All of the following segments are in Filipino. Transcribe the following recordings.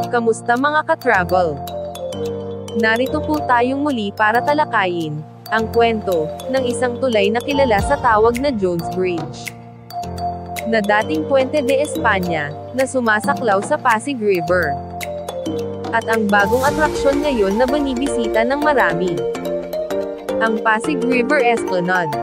Kamusta mga ka-travel? Narito po tayong muli para talakayin ang kwento ng isang tulay na kilala sa tawag na Jones Bridge, na dating Puente de España, na sumasaklaw sa Pasig River. At ang bagong atraksyon ngayon na binibisita ng marami, ang Pasig River Esplanade.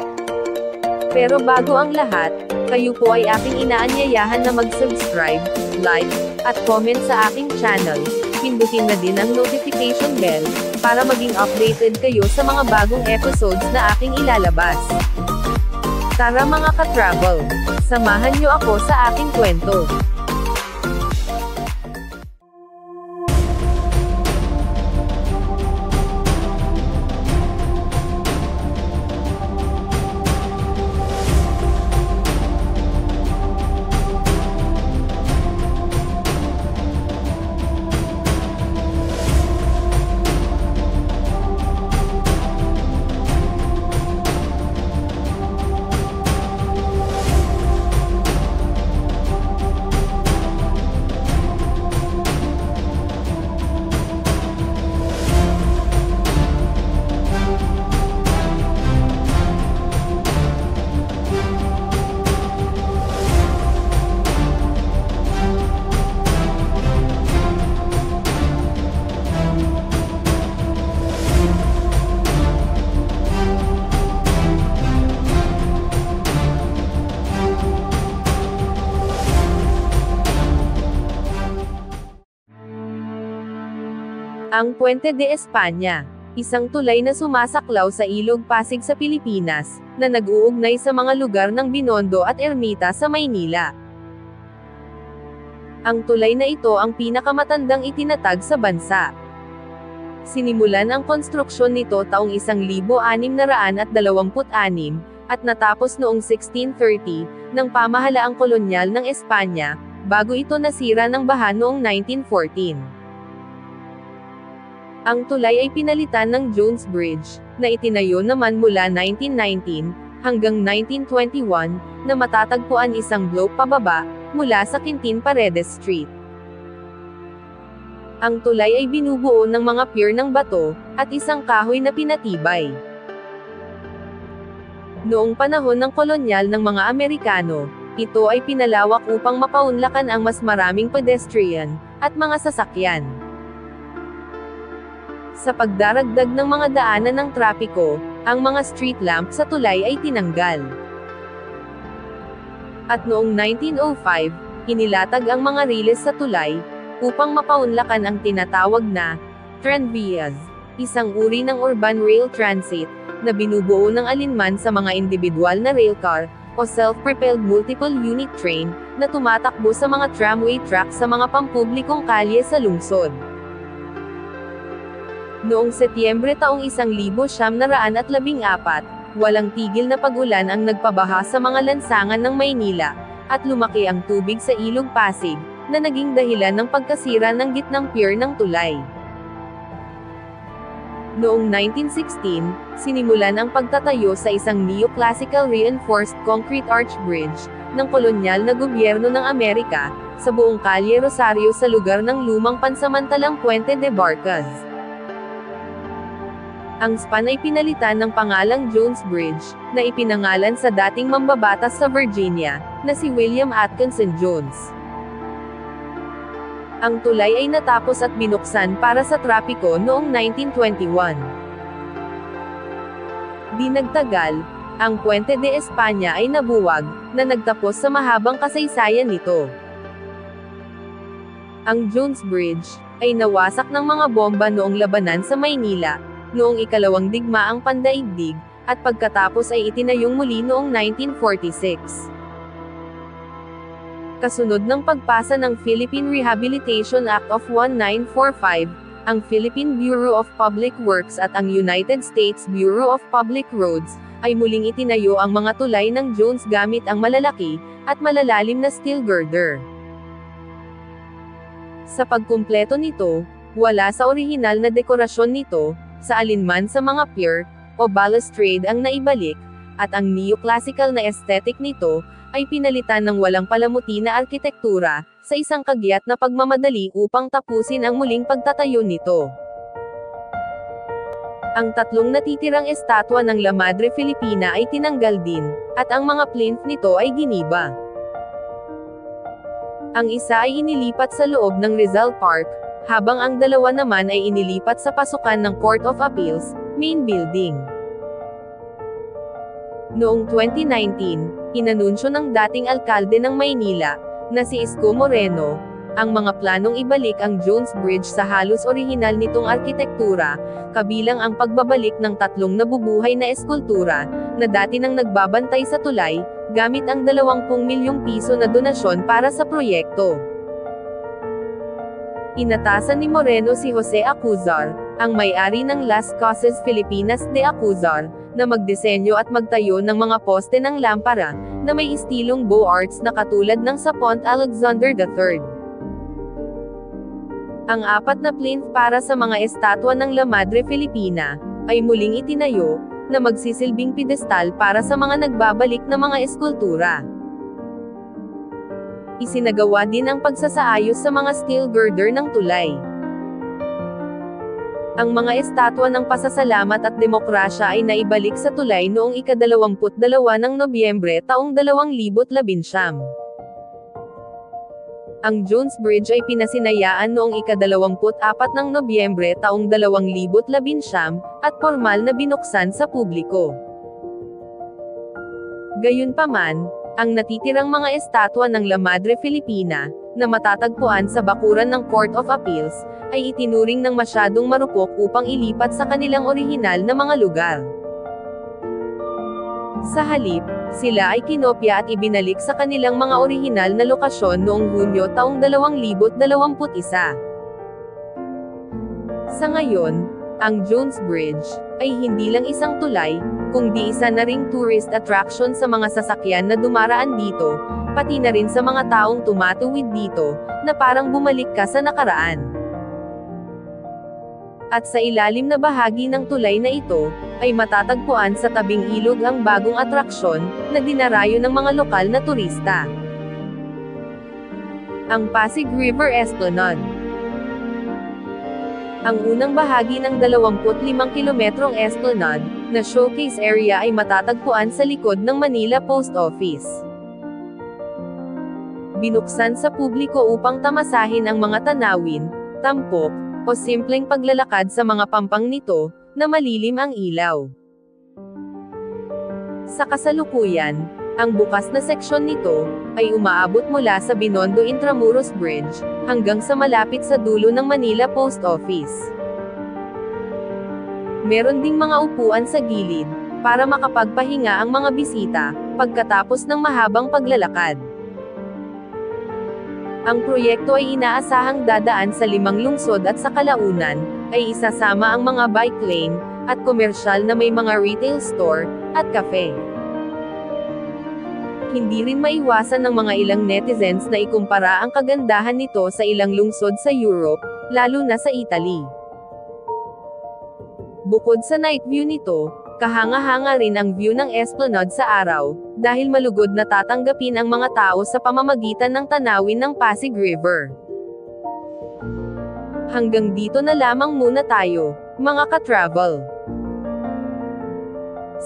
Pero bago ang lahat, kayo po ay aking inaanyayahan na mag-subscribe, like, at comment sa aking channel. Pindutin na din ang notification bell, para maging updated kayo sa mga bagong episodes na aking ilalabas. Tara mga ka-travel, samahan niyo ako sa aking kwento. Ang Puente de España, isang tulay na sumasaklaw sa Ilog Pasig sa Pilipinas, na nag-uugnay sa mga lugar ng Binondo at Ermita sa Maynila. Ang tulay na ito ang pinakamatandang itinatag sa bansa. Sinimulan ang konstruksyon nito taong 1626 at natapos noong 1630, ng pamahalaang kolonyal ng Espanya, bago ito nasira ng baha noong 1914. Ang tulay ay pinalitan ng Jones Bridge, na itinayo naman mula 1919, hanggang 1921, na matatagpuan isang block pababa, mula sa Quintin Paredes Street. Ang tulay ay binubuo ng mga pier ng bato, at isang kahoy na pinatibay. Noong panahon ng kolonyal ng mga Amerikano, ito ay pinalawak upang mapaunlakan ang mas maraming pedestrian, at mga sasakyan. Sa pagdaragdag ng mga daanan ng trapiko, ang mga street lamp sa tulay ay tinanggal. At noong 1905, inilatag ang mga riles sa tulay, upang mapaunlakan ang tinatawag na tranvías, isang uri ng urban rail transit, na binubuo ng alinman sa mga individual na railcar, o self-propelled multiple unit train, na tumatakbo sa mga tramway track sa mga pampublikong kalye sa lungsod. Noong Setyembre taong 1914, walang tigil na pag-ulan ang nagpabaha sa mga lansangan ng Maynila, at lumaki ang tubig sa Ilog Pasig, na naging dahilan ng pagkasira ng gitnang pier ng tulay. Noong 1916, sinimulan ang pagtatayo sa isang neoclassical reinforced concrete arch bridge, ng kolonyal na gobyerno ng Amerika, sa buong Kalye Rosario sa lugar ng lumang pansamantalang Puente de Barcas. Ang span ay pinalitan ng pangalang Jones Bridge, na ipinangalan sa dating mambabatas sa Virginia, na si William Atkinson Jones. Ang tulay ay natapos at binuksan para sa trapiko noong 1921. Di nagtagal, ang Puente de España ay nabuwag, na nagtapos sa mahabang kasaysayan nito. Ang Jones Bridge ay nawasak ng mga bomba noong labanan sa Maynila, noong ikalawang digmaang pandaigdig, at pagkatapos ay itinayong muli noong 1946. Kasunod ng pagpasa ng Philippine Rehabilitation Act of 1945, ang Philippine Bureau of Public Works at ang United States Bureau of Public Roads, ay muling itinayo ang mga tulay ng Jones gamit ang malalaki, at malalalim na steel girder. Sa pagkumpleto nito, wala sa orihinal na dekorasyon nito, sa alinman sa mga pier, o balustrade ang naibalik, at ang neoclassical na aesthetic nito, ay pinalitan ng walang palamuti na arkitektura, sa isang kagyat na pagmamadali upang tapusin ang muling pagtatayo nito. Ang tatlong natitirang estatwa ng La Madre Filipina ay tinanggal din, at ang mga plinth nito ay giniba. Ang isa ay inilipat sa loob ng Rizal Park, habang ang dalawa naman ay inilipat sa pasukan ng Court of Appeals, main building. Noong 2019, inanunsyo ng dating alkalde ng Maynila, na si Isko Moreno, ang mga planong ibalik ang Jones Bridge sa halos orihinal nitong arkitektura, kabilang ang pagbabalik ng tatlong nabubuhay na eskultura, na dati nang nagbabantay sa tulay, gamit ang 20 milyong piso na donasyon para sa proyekto. Inatasan ni Moreno si Jose Acuzar, ang may-ari ng Las Casas Filipinas de Acuzar, na magdisenyo at magtayo ng mga poste ng lampara, na may istilong Beaux Arts na katulad ng sa Pont Alexander III. Ang 4 na plinth para sa mga estatwa ng La Madre Filipina, ay muling itinayo, na magsisilbing pedestal para sa mga nagbabalik na mga eskultura. Isinagawa din ang pagsasaayos sa mga steel girder ng tulay. Ang mga estatwa ng pasasalamat at demokrasya ay naibalik sa tulay noong ika-22 ng Nobyembre taong 2019. Ang Jones Bridge ay pinasinayaan noong ika-24 ng Nobyembre taong 2019, at pormal na binuksan sa publiko. Gayunpaman, ang natitirang mga estatwa ng La Madre Filipina, na matatagpuan sa bakuran ng Court of Appeals, ay itinuring ng masyadong marupok upang ilipat sa kanilang orihinal na mga lugar. Sa halip, sila ay kinopya at ibinalik sa kanilang mga orihinal na lokasyon noong Hunyo taong 2021. Sa ngayon, ang Jones Bridge, ay hindi lang isang tulay, kundi isa na ring tourist attraction sa mga sasakyan na dumaraan dito, pati na rin sa mga taong tumatuwid dito, na parang bumalik ka sa nakaraan. At sa ilalim na bahagi ng tulay na ito, ay matatagpuan sa tabing ilog ang bagong atraksyon, na dinarayo ng mga lokal na turista. Ang Pasig River Esplanade. Ang unang bahagi ng 25 kilometrong esplanade, na showcase area ay matatagpuan sa likod ng Manila Post Office. Binuksan sa publiko upang tamasahin ang mga tanawin, tampok, o simpleng paglalakad sa mga pampang nito, na malilim ang ilaw. Sa kasalukuyan, ang bukas na seksyon nito, ay umaabot mula sa Binondo Intramuros Bridge, hanggang sa malapit sa dulo ng Manila Post Office. Meron ding mga upuan sa gilid, para makapagpahinga ang mga bisita, pagkatapos ng mahabang paglalakad. Ang proyekto ay inaasahang dadaan sa 5 lungsod at sa kalaunan, ay isasama ang mga bike lane, at komersyal na may mga retail store, at cafe. Hindi rin maiwasan ng mga ilang netizens na ikumpara ang kagandahan nito sa ilang lungsod sa Europe, lalo na sa Italy. Bukod sa night view nito, kahanga-hanga rin ang view ng esplanade sa araw, dahil malugod na tatanggapin ang mga tao sa pamamagitan ng tanawin ng Pasig River. Hanggang dito na lamang muna tayo, mga ka-travel.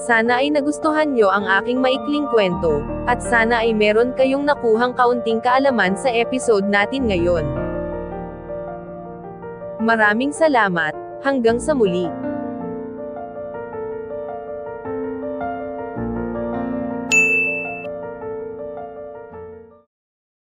Sana ay nagustuhan nyo ang aking maikling kwento, at sana ay meron kayong nakuhang kaunting kaalaman sa episode natin ngayon. Maraming salamat, hanggang sa muli.